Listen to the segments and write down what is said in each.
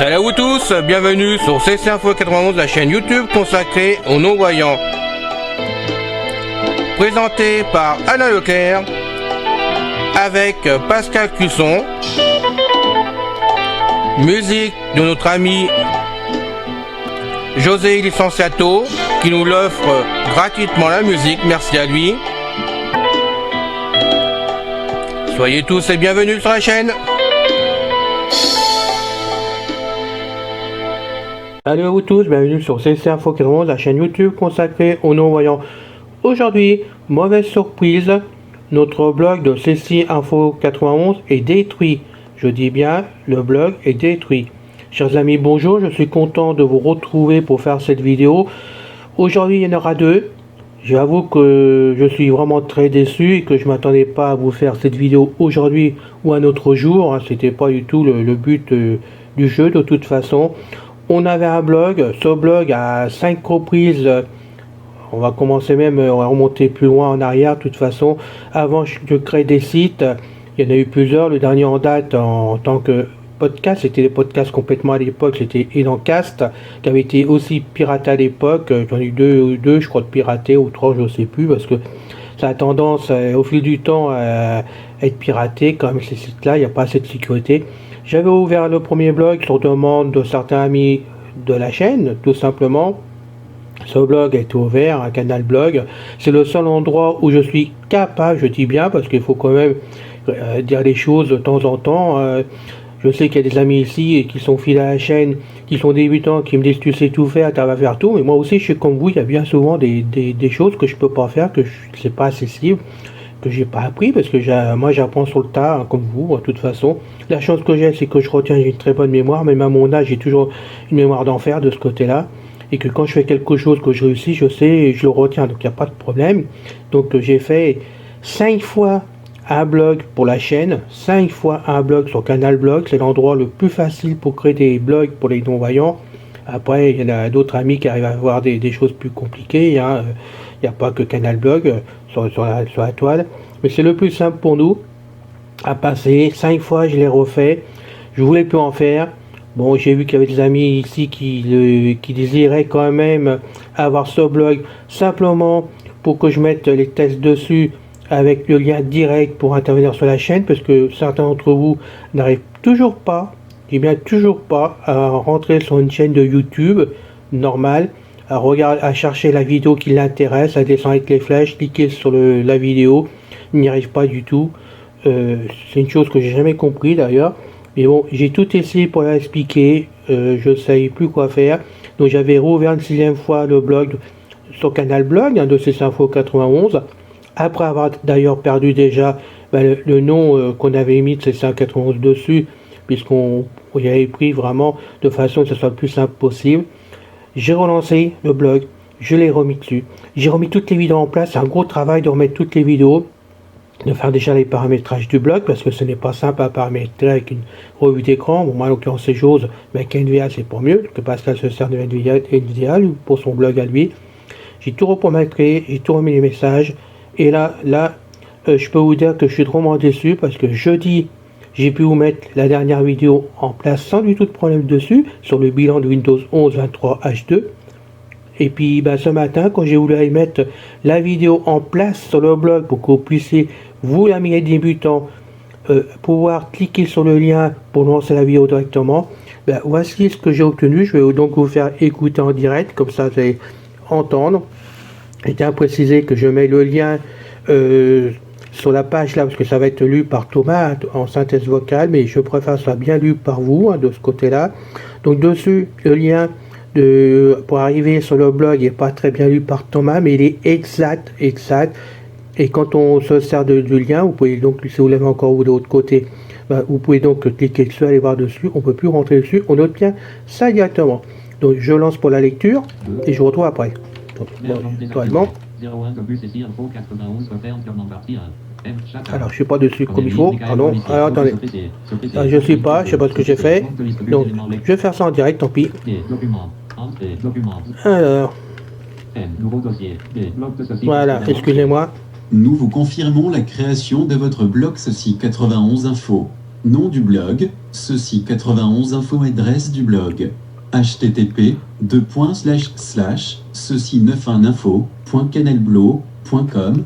Salut à vous tous, bienvenue sur CC Info 91, la chaîne YouTube consacrée aux non-voyants. Présenté par Alain Leclerc, avec Pascal Cusson. Musique de notre ami José Licenciato, qui nous l'offre gratuitement la musique, merci à lui. Soyez tous et bienvenus sur la chaîne. Salut à vous tous, bienvenue sur CC Info 91, la chaîne YouTube consacrée aux non-voyants. Aujourd'hui, mauvaise surprise, notre blog de CC Info 91 est détruit. Je dis bien, le blog est détruit. Chers amis, bonjour, je suis content de vous retrouver pour faire cette vidéo. Aujourd'hui, il y en aura deux. J'avoue que je suis vraiment très déçu et que je ne m'attendais pas à vous faire cette vidéo aujourd'hui ou un autre jour. C'était pas du tout le but du jeu de toute façon. On avait un blog, ce blog a 5 reprises, on va commencer même, on va remonter plus loin en arrière de toute façon. Avant je crée des sites, il y en a eu plusieurs, le dernier en date en tant que podcast, c'était des podcasts complètement à l'époque, c'était Enancast, qui avait été aussi piraté à l'époque, j'en ai eu deux je crois de piratés, ou 3 je ne sais plus, parce que ça a tendance au fil du temps à être piraté, quand même ces sites-là, il n'y a pas assez de sécurité. J'avais ouvert le premier blog sur demande de certains amis de la chaîne, tout simplement. Ce blog est ouvert, un canal blog. C'est le seul endroit où je suis capable, je dis bien, parce qu'il faut quand même dire les choses de temps en temps. Je sais qu'il y a des amis ici qui sont fidèles à la chaîne, qui sont débutants, qui me disent tu sais tout faire, tu vas faire tout. Mais moi aussi, je suis comme vous, il y a bien souvent des choses que je peux pas faire, que je sais pas accessible, que j'ai pas appris, parce que moi j'apprends sur le tas, hein, comme vous, de toute façon. La chance que j'ai, c'est que je retiens, j'ai une très bonne mémoire, même à mon âge, j'ai toujours une mémoire d'enfer de ce côté-là, et que quand je fais quelque chose que je réussis, je sais, et je le retiens, donc il n'y a pas de problème. Donc j'ai fait 5 fois un blog pour la chaîne, 5 fois un blog sur Canal Blog, c'est l'endroit le plus facile pour créer des blogs pour les non-voyants. Après, il y en a d'autres amis qui arrivent à avoir des choses plus compliquées, hein. Il n'y a pas que Canal Blog sur la toile, mais c'est le plus simple pour nous à passer. 5 fois je l'ai refait, je voulais plus en faire. Bon, j'ai vu qu'il y avait des amis ici qui désiraient quand même avoir ce blog simplement pour que je mette les tests dessus avec le lien direct pour intervenir sur la chaîne, parce que certains d'entre vous n'arrivent toujours pas, et bien toujours pas, à rentrer sur une chaîne de YouTube normale, à chercher la vidéo qui l'intéresse, à descendre avec les flèches, cliquer sur la vidéo, il n'y arrive pas du tout. C'est une chose que j'ai jamais compris d'ailleurs, mais bon, j'ai tout essayé pour l'expliquer, je ne savais plus quoi faire, donc j'avais rouvert une 6e fois le blog sur Canal Blog, de CC Info 91, après avoir d'ailleurs perdu déjà le nom qu'on avait mis de CC 91 dessus, puisqu'on y avait pris vraiment de façon que ce soit le plus simple possible. J'ai relancé le blog, je l'ai remis dessus, j'ai remis toutes les vidéos en place, c'est un gros travail de remettre toutes les vidéos, de faire déjà les paramétrages du blog, parce que ce n'est pas simple à paramétrer avec une revue d'écran. Bon, moi en l'occurrence ces choses, mais avec NVDA c'est pour mieux, que Pascal se sert de NVDA pour son blog à lui. J'ai tout reparamétré, j'ai tout remis les messages, et là, je peux vous dire que je suis drôlement déçu, parce que jeudi, j'ai pu vous mettre la dernière vidéo en place sans du tout de problème dessus, sur le bilan de Windows 11 23 H2. Et puis ce matin, quand j'ai voulu mettre la vidéo en place sur le blog pour que vous puissiez, vous l'ami débutants, pouvoir cliquer sur le lien pour lancer la vidéo directement, voici ce que j'ai obtenu. Je vais donc vous faire écouter en direct, comme ça vous allez entendre. Je tiens à préciser que je mets le lien sur la page là, parce que ça va être lu par Thomas en synthèse vocale, mais je préfère que ça soit bien lu par vous, de ce côté là. Donc dessus, le lien pour arriver sur le blog n'est pas très bien lu par Thomas, mais il est exact, et quand on se sert du lien, vous pouvez donc, si vous l'avez encore de l'autre côté, vous pouvez donc cliquer dessus, aller voir dessus, on ne peut plus rentrer dessus, on obtient ça directement. Donc je lance pour la lecture, et je vous retrouve après. Donc, naturellement. Alors je suis pas dessus comme il faut, pardon, alors attendez, je suis pas, je sais pas ce que j'ai fait, donc je vais faire ça en direct, tant pis. Alors, voilà, excusez-moi. Nous vous confirmons la création de votre blog Ceci 91 Info. Nom du blog, ceci 91 info adresse du blog. http ceci 91 info.canalblo.com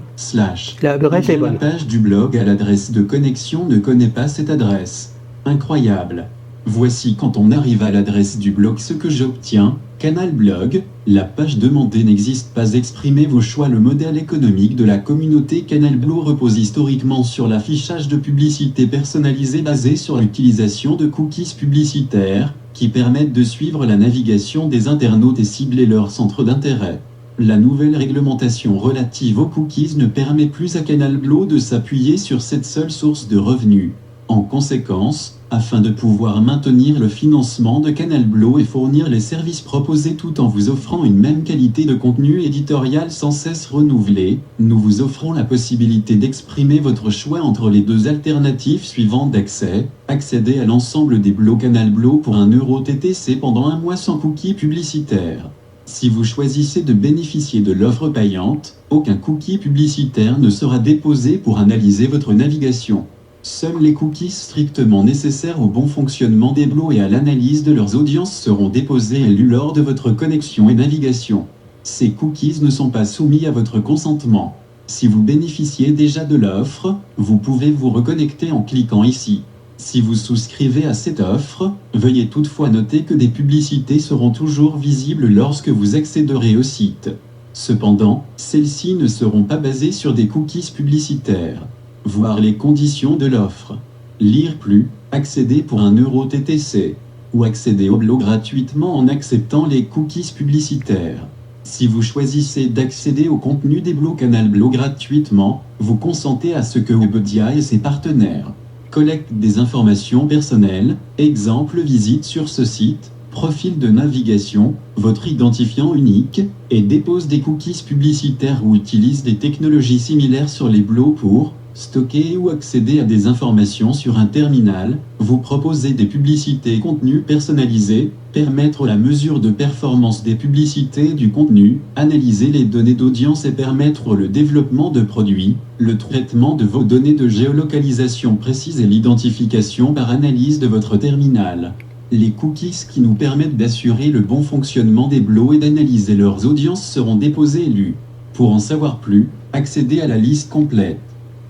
L'adresse est la bonne. page du blog à l'adresse de connexion ne connaît pas cette adresse. Incroyable. Voici quand on arrive à l'adresse du blog ce que j'obtiens. Canal Blog, la page demandée n'existe pas. Exprimez vos choix. Le modèle économique de la communauté Canal Blog repose historiquement sur l'affichage de publicités personnalisées basées sur l'utilisation de cookies publicitaires, qui permettent de suivre la navigation des internautes et cibler leur centre d'intérêt. La nouvelle réglementation relative aux cookies ne permet plus à Canal Blog de s'appuyer sur cette seule source de revenus. En conséquence, afin de pouvoir maintenir le financement de Canal Blog et fournir les services proposés tout en vous offrant une même qualité de contenu éditorial sans cesse renouvelé, nous vous offrons la possibilité d'exprimer votre choix entre les deux alternatives suivantes d'accès. Accéder à l'ensemble des blogs Canal Blog pour 1 euro TTC pendant un mois sans cookies publicitaires. Si vous choisissez de bénéficier de l'offre payante, aucun cookie publicitaire ne sera déposé pour analyser votre navigation. Seuls les cookies strictement nécessaires au bon fonctionnement des blogs et à l'analyse de leurs audiences seront déposés et lus lors de votre connexion et navigation. Ces cookies ne sont pas soumis à votre consentement. Si vous bénéficiez déjà de l'offre, vous pouvez vous reconnecter en cliquant ici. Si vous souscrivez à cette offre, veuillez toutefois noter que des publicités seront toujours visibles lorsque vous accéderez au site. Cependant, celles-ci ne seront pas basées sur des cookies publicitaires. Voir les conditions de l'offre. Lire plus, accéder pour 1 euro TTC. Ou accéder au blog gratuitement en acceptant les cookies publicitaires. Si vous choisissez d'accéder au contenu des blogs Canal Blog gratuitement, vous consentez à ce que Webedia et ses partenaires collectent des informations personnelles, exemple visite sur ce site, profil de navigation, votre identifiant unique, et dépose des cookies publicitaires ou utilise des technologies similaires sur les blogs pour stocker ou accéder à des informations sur un terminal, vous proposer des publicités et contenus personnalisés, permettre la mesure de performance des publicités et du contenu, analyser les données d'audience et permettre le développement de produits, le traitement de vos données de géolocalisation précise et l'identification par analyse de votre terminal. Les cookies qui nous permettent d'assurer le bon fonctionnement des blogs et d'analyser leurs audiences seront déposés et lus. Pour en savoir plus, accédez à la liste complète.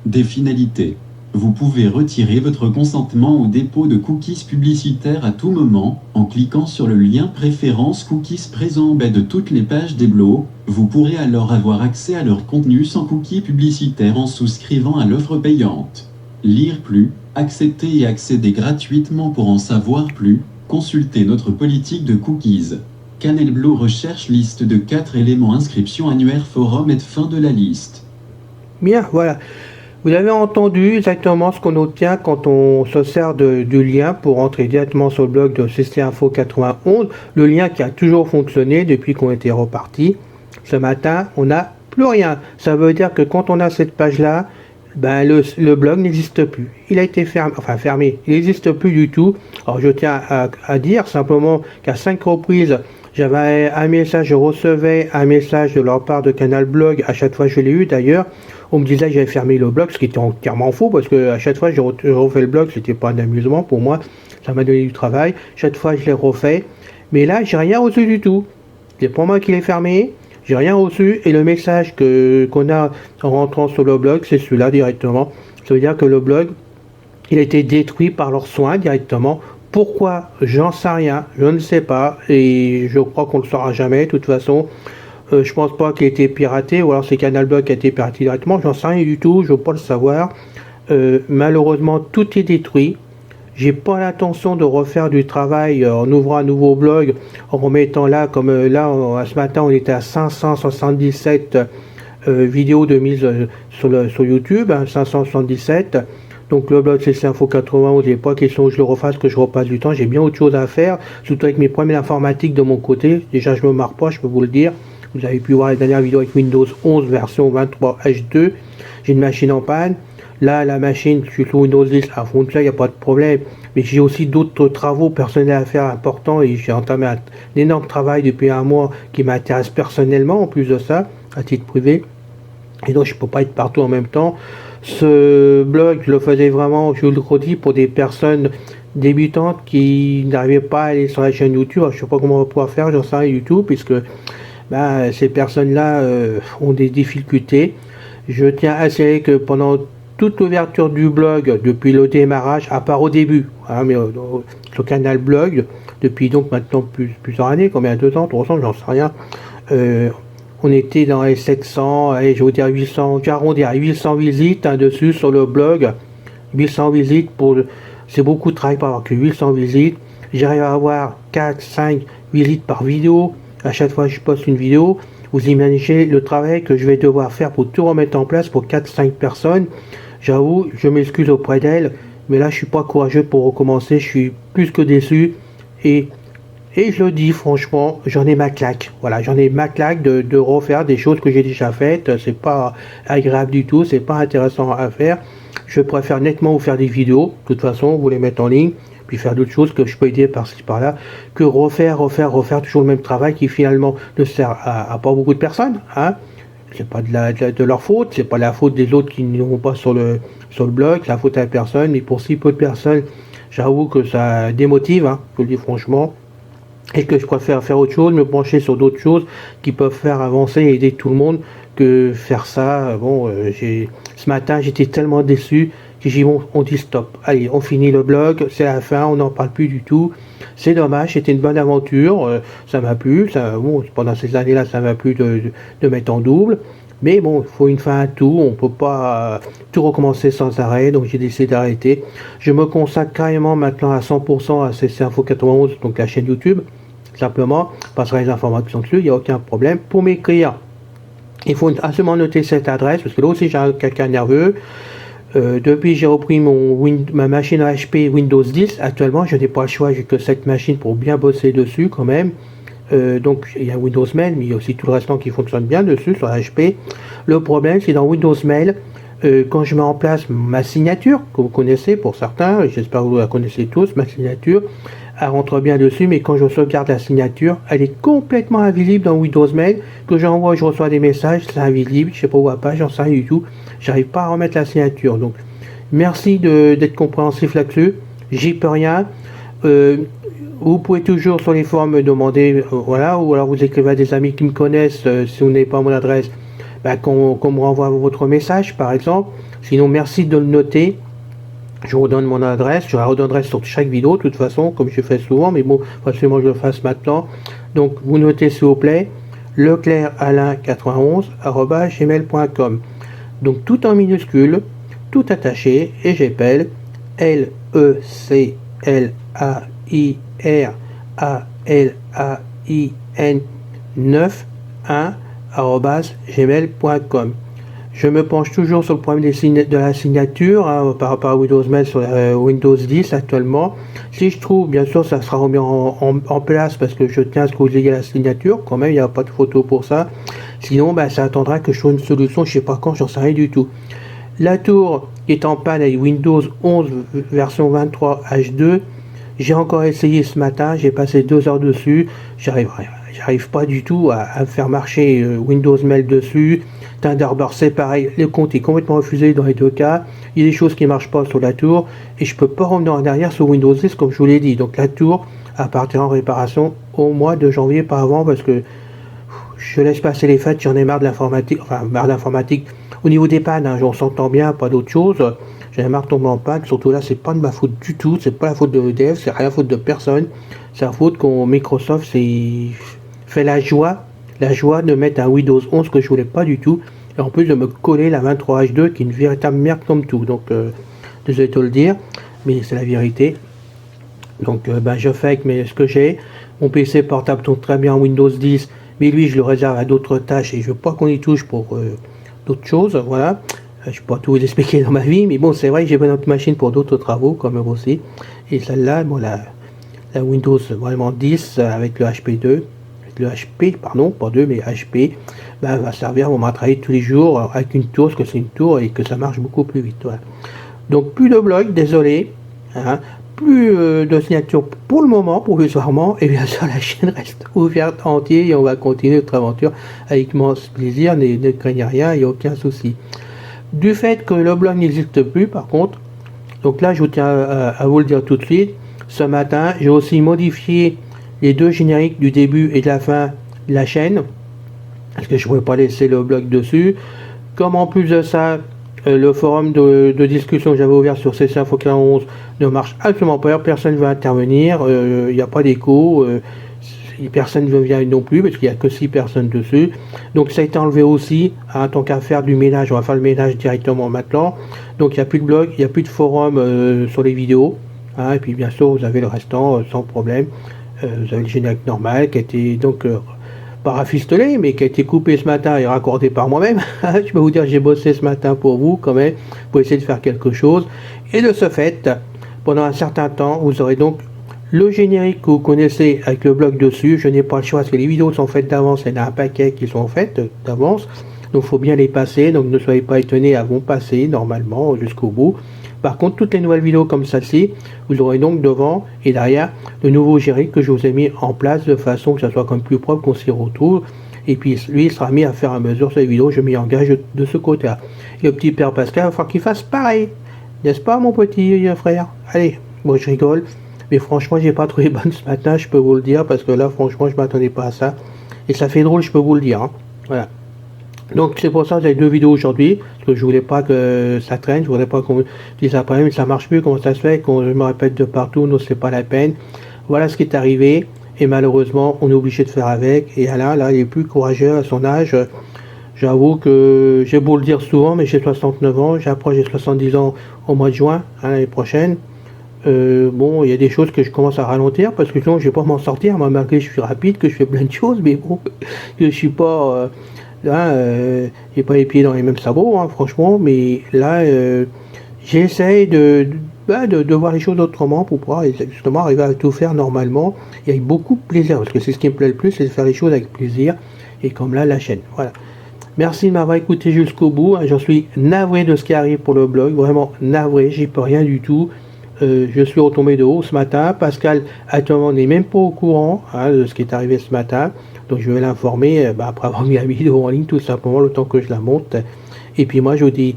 Des finalités. Vous pouvez retirer votre consentement au dépôt de cookies publicitaires à tout moment, en cliquant sur le lien Préférences cookies présent en bas de toutes les pages des blogs. Vous pourrez alors avoir accès à leur contenu sans cookies publicitaires en souscrivant à l'offre payante. Lire plus, accepter et accéder gratuitement pour en savoir plus, consultez notre politique de cookies. Canal Blog recherche liste de 4 éléments inscription annuaire forum et fin de la liste. Bien, voilà. Vous avez entendu exactement ce qu'on obtient quand on se sert du lien pour entrer directement sur le blog de CC Info 91. Le lien qui a toujours fonctionné depuis qu'on était reparti. Ce matin, on n'a plus rien. Ça veut dire que quand on a cette page-là, ben le blog n'existe plus. Il a été fermé. Il n'existe plus du tout. Alors je tiens à dire simplement qu'à 5 reprises, j'avais un message, je recevais un message de leur part de Canal Blog. À chaque fois, je l'ai eu d'ailleurs. On me disait que j'avais fermé le blog, ce qui était entièrement faux, parce que à chaque fois je refais le blog, c'était pas un amusement pour moi, ça m'a donné du travail. Chaque fois je l'ai refait, mais là j'ai rien reçu du tout. C'est pour moi qu'il est fermé, j'ai rien reçu, et le message qu'on a en rentrant sur le blog, c'est celui-là directement. Ça veut dire que le blog, il a été détruit par leurs soins directement. Pourquoi? J'en sais rien, je ne sais pas, et je crois qu'on le saura jamais de toute façon. Je pense pas qu'il ait été piraté, ou alors c'est Canal Blog qui a été piraté directement, j'en sais rien du tout, je veux pas le savoir. Malheureusement, tout est détruit. J'ai pas l'intention de refaire du travail en ouvrant un nouveau blog, en remettant là, comme là, ce matin, on était à 577 vidéos de mise sur YouTube, 577. Donc le blog CC Info 91, il n'est pas question que je le refasse, que je repasse du temps, j'ai bien autre chose à faire, surtout avec mes problèmes informatiques de mon côté. Déjà, je me marre pas, je peux vous le dire. Vous avez pu voir les dernières vidéos avec Windows 11 version 23H2. J'ai une machine en panne. Là, la machine, je suis sous Windows 10, à fond de ça, il n'y a pas de problème. Mais j'ai aussi d'autres travaux personnels à faire importants et j'ai entamé un énorme travail depuis un mois qui m'intéresse personnellement, en plus de ça, à titre privé. Et donc, je ne peux pas être partout en même temps. Ce blog, je le faisais vraiment, je le redis, pour des personnes débutantes qui n'arrivaient pas à aller sur la chaîne YouTube. Alors, je sais pas comment on va pouvoir faire, j'en sais rien, YouTube, puisque ces personnes-là ont des difficultés. Je tiens à signaler que pendant toute l'ouverture du blog, depuis le démarrage, à part au début, hein, mais le canal blog, depuis donc maintenant plusieurs années, combien, 2 ans, 3 ans, j'en sais rien, on était dans les 700, allez, je vais vous dire 800, j'arrondis à 800 visites dessus sur le blog. 800 visites, c'est beaucoup de travail pour avoir que 800 visites. J'arrive à avoir 4, 5 visites par vidéo. À chaque fois que je poste une vidéo, vous imaginez le travail que je vais devoir faire pour tout remettre en place pour 4-5 personnes. J'avoue, je m'excuse auprès d'elles, mais là je suis pas courageux pour recommencer, je suis plus que déçu. Et je le dis franchement, j'en ai ma claque. Voilà, j'en ai ma claque de refaire des choses que j'ai déjà faites. C'est pas agréable du tout, c'est pas intéressant à faire. Je préfère nettement vous faire des vidéos, de toute façon, vous les mettre en ligne, puis faire d'autres choses que je peux aider par-ci par-là, que refaire toujours le même travail qui finalement ne sert à pas beaucoup de personnes. Hein. C'est pas de leur faute, c'est pas la faute des autres qui ne vont pas sur le blog, c'est la faute à personne, mais pour si peu de personnes, j'avoue que ça démotive, hein, je le dis franchement. Et que je préfère faire autre chose, me pencher sur d'autres choses qui peuvent faire avancer et aider tout le monde que faire ça. Bon, ce matin j'étais tellement déçu que j'ai dit bon, on dit stop. Allez, on finit le blog, c'est la fin, on n'en parle plus du tout. C'est dommage, c'était une bonne aventure, ça m'a plu. Bon, pendant ces années-là, ça m'a plu de mettre en double. Mais bon, il faut une fin à tout, on peut pas tout recommencer sans arrêt, donc j'ai décidé d'arrêter. Je me consacre carrément maintenant à 100% à CC Info 91, donc la chaîne YouTube, simplement, passerai les informations dessus, il n'y a aucun problème. Pour m'écrire, il faut absolument noter cette adresse, parce que là aussi j'ai quelqu'un nerveux. Depuis j'ai repris ma machine HP Windows 10, actuellement je n'ai pas le choix, j'ai que cette machine pour bien bosser dessus quand même. Donc il y a Windows Mail, mais il y a aussi tout le restant qui fonctionne bien dessus sur HP. Le problème, c'est dans Windows Mail, quand je mets en place ma signature, que vous connaissez pour certains, j'espère que vous la connaissez tous, ma signature, elle rentre bien dessus, mais quand je sauvegarde la signature, elle est complètement invisible dans Windows Mail. Que j'envoie, je reçois des messages, c'est invisible, je sais pas où elle passe, j'en sais rien du tout. J'arrive pas à remettre la signature. Donc merci d'être compréhensif là-dessus, j'y peux rien. Vous pouvez toujours sur les forums me demander, voilà, ou alors vous écrivez à des amis qui me connaissent, si vous n'avez pas mon adresse, qu'on me renvoie votre message par exemple. Sinon, merci de le noter. Je vous redonne mon adresse, je la redonnerai sur chaque vidéo de toute façon, comme je fais souvent, mais bon, forcément je le fasse maintenant. Donc vous notez s'il vous plaît, leclercalain91@gmail.com. Donc tout en minuscule, tout attaché, et j'appelle LECLAIRALAIN 91@gmail.com. Je me penche toujours sur le problème de la signature par rapport à Windows Mail sur Windows 10 actuellement. Si je trouve, bien sûr, ça sera remis en place parce que je tiens à ce que vous ayez la signature. Quand même, il n'y a pas de photo pour ça. Sinon, ça attendra que je trouve une solution. Je ne sais pas quand, j'en sais rien du tout. La tour qui est en panne avec Windows 11 version 23 H2. J'ai encore essayé ce matin. J'ai passé 2 heures dessus. J'arrive pas du tout à faire marcher Windows Mail dessus. Thunderbird c'est pareil, le compte est complètement refusé dans les deux cas. Il y a des choses qui ne marchent pas sur la tour et je peux pas revenir en arrière sur Windows 10 comme je vous l'ai dit. Donc la tour appartient en réparation au mois de janvier, pas avant, parce que je laisse passer les fêtes, j'en ai marre de l'informatique, enfin marre d'informatique. Au niveau des pannes, j'en s'entend bien, pas d'autre chose. J'en ai marre de tomber en panne, surtout là c'est pas de ma faute du tout, c'est pas la faute de EDF, c'est rien faute de personne. C'est la faute qu'on Microsoft fait la joie de mettre un Windows 11 que je voulais pas du tout, et en plus de me coller la 23H2 qui est une véritable merde comme tout. Donc désolé de te le dire, mais c'est la vérité. Donc je fais avec ce que j'ai. Mon PC portable tourne très bien en Windows 10, mais lui je le réserve à d'autres tâches et je veux pas qu'on y touche pour d'autres choses. Voilà, je peux pas tout vous expliquer dans ma vie, mais bon, c'est vrai que j'ai besoin d'autres machines pour d'autres travaux comme aussi. Et celle-là, bon, la Windows vraiment 10 avec le HP2. Le HP, pardon, pas 2 mais HP, va servir pour travailler tous les jours avec une tour, parce que c'est une tour et que ça marche beaucoup plus vite. Voilà. Donc plus de blog, désolé, plus de signature pour le moment, provisoirement, et bien sûr la chaîne reste ouverte entière et on va continuer notre aventure avec immense plaisir, ne craignez rien, il n'y a aucun souci. Du fait que le blog n'existe plus, par contre, donc là, je tiens à vous le dire tout de suite, ce matin, j'ai aussi modifié les 2 génériques du début et de la fin de la chaîne, parce que je ne pouvais pas laisser le blog dessus. Comme en plus de ça, le forum de discussion que j'avais ouvert sur CC Info 91 ne marche absolument pas, personne ne veut intervenir, il n'y a pas d'écho, personne ne vient non plus, parce qu'il n'y a que 6 personnes dessus. Donc ça a été enlevé aussi, hein, tant qu'à faire du ménage, on va faire le ménage directement maintenant. Donc il n'y a plus de blog, il n'y a plus de forum sur les vidéos, hein, et puis bien sûr vous avez le restant sans problème. Vous avez le générique normal qui a été donc pas rafistolé, mais qui a été coupé ce matin et raccordé par moi-même. Je peux vous dire, j'ai bossé ce matin pour vous quand même, pour essayer de faire quelque chose. Et de ce fait, pendant un certain temps, vous aurez donc le générique que vous connaissez avec le blog dessus. Je n'ai pas le choix parce que les vidéos sont faites d'avance, il y en a un paquet qui sont faites d'avance. Donc il faut bien les passer, donc ne soyez pas étonnés, elles vont passer normalement jusqu'au bout. Par contre, toutes les nouvelles vidéos comme celle-ci, vous aurez donc devant et derrière le nouveau générique que je vous ai mis en place de façon que ça soit comme plus propre, qu'on s'y retrouve. Et puis lui, il sera mis à faire à mesure sur les vidéos, je m'y engage de ce côté-là. Et le petit père Pascal, il va falloir qu'il fasse pareil. N'est-ce pas, mon petit frère? Allez, moi je rigole, mais franchement, j'ai pas trouvé bonne ce matin, je peux vous le dire, parce que là, franchement, je m'attendais pas à ça. Et ça fait drôle, je peux vous le dire. Hein. Voilà. Donc c'est pour ça que j'ai 2 vidéos aujourd'hui, parce que je voulais pas que ça traîne, je voulais pas qu'on me dise après, mais ça marche plus, comment ça se fait, qu'on me répète de partout, non c'est pas la peine. Voilà ce qui est arrivé, et malheureusement on est obligé de faire avec, et Alain là il est plus courageux à son âge, j'avoue que j'ai beau le dire souvent, mais j'ai 69 ans, j'approche des 70 ans au mois de juin, hein, l'année prochaine. Bon, il y a des choses que je commence à ralentir, parce que sinon je vais pas m'en sortir, moi, malgré que je suis rapide, que je fais plein de choses, mais bon, que je suis pas... Là, j'ai pas les pieds dans les mêmes sabots, hein, franchement, mais là, j'essaye de voir les choses autrement pour pouvoir justement arriver à tout faire normalement et avec beaucoup de plaisir, parce que c'est ce qui me plaît le plus, c'est de faire les choses avec plaisir, et comme là, la chaîne. Voilà. Merci de m'avoir écouté jusqu'au bout, hein, j'en suis navré de ce qui arrive pour le blog, vraiment navré, j'y peux rien du tout. Je suis retombé de haut ce matin. Pascal actuellement n'est même pas au courant, hein, de ce qui est arrivé ce matin, donc je vais l'informer après avoir mis la vidéo en ligne, tout simplement, le temps que je la monte. Et puis moi je vous dis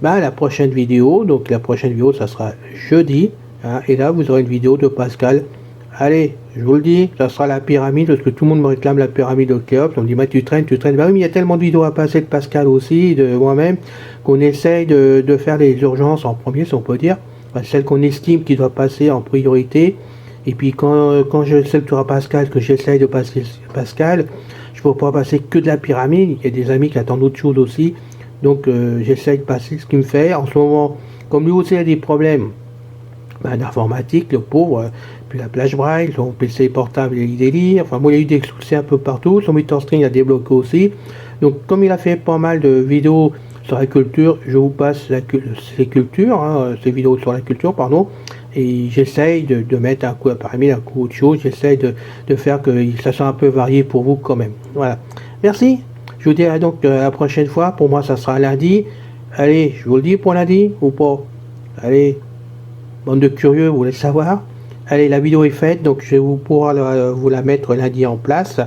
la prochaine vidéo, donc la prochaine vidéo ça sera jeudi, hein, et là vous aurez une vidéo de Pascal. Allez, je vous le dis, ça sera la pyramide, parce que tout le monde me réclame la pyramide de Khéops. On me dit, mais tu traînes. Bah oui, mais il y a tellement de vidéos à passer de Pascal aussi, de moi-même, qu'on essaye de faire les urgences en premier, si on peut dire. Celle qu'on estime qui doit passer en priorité. Et puis quand je sais que tu auras Pascal, que j'essaye de passer Pascal, je ne peux pas passer que de la pyramide. Il y a des amis qui attendent autre chose aussi. Donc j'essaye de passer ce qu'il me fait. En ce moment, comme lui aussi a des problèmes d'informatique, le pauvre, puis la plage braille, son PC portable il délire. Enfin moi il y a eu des soucis un peu partout. Son MeterString a débloqué aussi. Donc comme il a fait pas mal de vidéos sur la culture, je vous passe ces cultures, hein, ces vidéos sur la culture, pardon, et j'essaye de mettre un coup à pyramide, un coup autre chose, j'essaye de faire que ça soit un peu varié pour vous quand même. Voilà. Merci. Je vous dirai donc la prochaine fois, pour moi ça sera lundi. Allez, je vous le dis pour lundi ou pas? Allez, bande de curieux, vous voulez savoir? Allez, la vidéo est faite, donc je vais pouvoir vous la mettre lundi en place.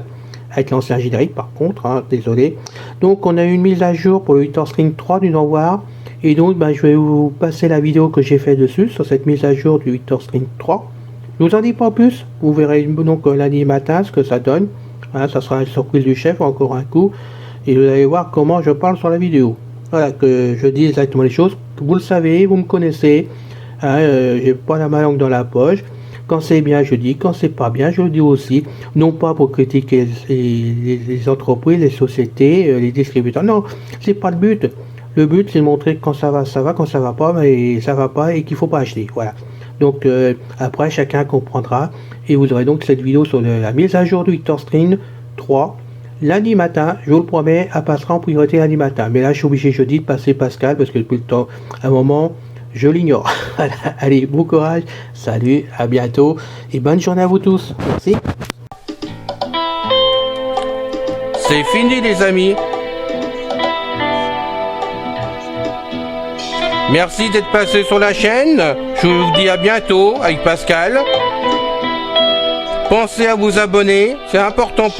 Avec l'ancien générique par contre, hein, désolé. Donc on a eu une mise à jour pour le WinterString 3 du Noir, et donc je vais vous passer la vidéo que j'ai fait dessus, sur cette mise à jour du WinterString 3. Je vous en dis pas plus, vous verrez donc lundi matin ce que ça donne, hein, ça sera la surprise du chef encore un coup, et vous allez voir comment je parle sur la vidéo. Voilà, que je dis exactement les choses, vous le savez, vous me connaissez, hein, j'ai pas la main dans la poche. Quand c'est bien, je dis. Quand c'est pas bien, je le dis aussi. Non pas pour critiquer les entreprises, les sociétés, les distributeurs. Non, c'est pas le but. Le but, c'est de montrer que quand ça va, quand ça va pas, mais ça va pas et qu'il faut pas acheter. Voilà. Donc, après, chacun comprendra. Et vous aurez donc cette vidéo sur la mise à jour du WinterString 3. Lundi matin, je vous le promets, elle passera en priorité lundi matin. Mais là, je suis obligé jeudi de passer Pascal parce que depuis le temps, à un moment, je l'ignore. Voilà. Allez, bon courage, salut, à bientôt et bonne journée à vous tous. Merci. C'est fini les amis. Merci d'être passé sur la chaîne. Je vous dis à bientôt avec Pascal. Pensez à vous abonner, c'est important pour